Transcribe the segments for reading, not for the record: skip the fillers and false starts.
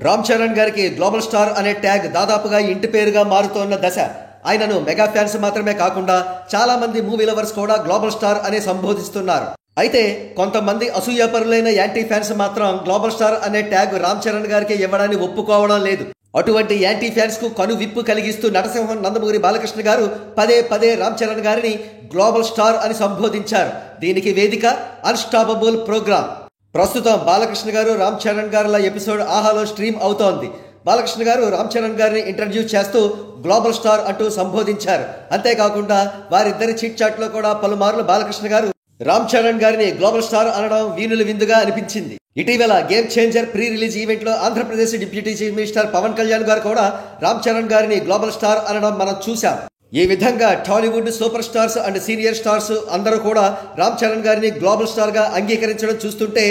రామ్ చరణ్ గారికి global star అనే tag దాదాపుగా ఇంటి పేరుగా మారుతోన్న దశ. ఆయనను మెగా ఫ్యాన్స్ మాత్రమే కాకుండా చాలా మంది మూవీ లవర్స్ కూడా గ్లోబల్ స్టార్ అనే సంబోధిస్తున్నారు. అయితే కొంతమంది అసూయాపరులైన యాంటీ ఫ్యాన్స్ మాత్రం గ్లోబల్ స్టార్ అనే ట్యాగ్ రామ్ చరణ్ గారికి ఇవ్వడాన్ని ఒప్పుకోవడం లేదు. అటువంటి యాంటీ ఫ్యాన్స్ కు కనువిప్పు కలిగిస్తూ నటసింహం నందమూరి బాలకృష్ణ గారు పదే పదే రామ్ చరణ్ గారిని గ్లోబల్ స్టార్ అని సంబోధించారు. దీనికి వేదిక అన్స్టాపబుల్ ప్రోగ్రామ్. ప్రస్తుతం బాలకృష్ణ గారు రామ్ చరణ్ గారుల ఎపిసోడ్ ఆహాలో స్ట్రీమ్ అవుతోంది. బాలకృష్ణ గారు రామ్ చరణ్ గారిని ఇంటర్వ్యూ చేస్తూ గ్లోబల్ స్టార్ అంటూ సంబోధించారు. అంతేకాకుండా వారిద్దరి చిట్ చాట్ లో కూడా పలుమార్లు బాలకృష్ణ గారు రామ్ చరణ్ గారిని గ్లోబల్ స్టార్ అనడం వీణులు విందుగా అనిపించింది. ఇటీవల game changer pre release event లో Andhra Pradesh deputy chief minister Pawan Kalyan garu కూడా రామ్ చరణ్ గారిని గ్లోబల్ స్టార్ అనడం మనం చూశాం. ఈ విధంగా Tollywood super stars and senior stars అందరూ కూడా రామ్ చరణ్ గారిని గ్లోబల్ స్టార్ గా అంగీకరించడం చూస్తుంటే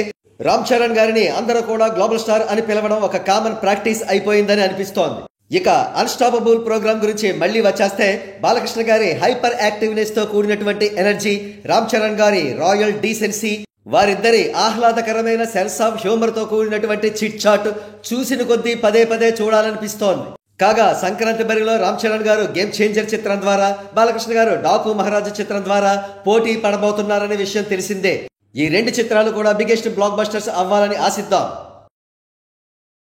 రామ్ చరణ్ గారిని అందరూ కూడా గ్లోబల్ స్టార్ అని పిలవడం ఒక కామన్ ప్రాక్టీస్ అయిపోయిందని అనిపిస్తోంది. ఇక అన్స్టాపబుల్ ప్రోగ్రామ్ గురించి మళ్లీ వచ్చేస్తే బాలకృష్ణ గారి హైపర్ యాక్టివ్నెస్ తో కూడినటువంటి ఎనర్జీ, రామ్ చరణ్ గారి రాయల్ డీసెన్సీ, వారిద్దరి ఆహ్లాదకరమైన సెన్స్ ఆఫ్ హ్యూమర్ తో కూడినటువంటి చిట్ చాట్ చూసిన కొద్దీ పదే పదే చూడాలనిపిస్తోంది. కాగా సంక్రాంతి బరిలో రామ్ చరణ్ గారు గేమ్ చేంజర్ చిత్రం ద్వారా, బాలకృష్ణ గారు డాకు మహారాజు చిత్రం ద్వారా పోటీ పడబోతున్నారనే విషయం తెలిసిందే. ఈ రెండు చిత్రాలు కూడా బిగ్గెస్ట్ బ్లాక్ బస్టర్స్ అవ్వాలని ఆశిద్దాం.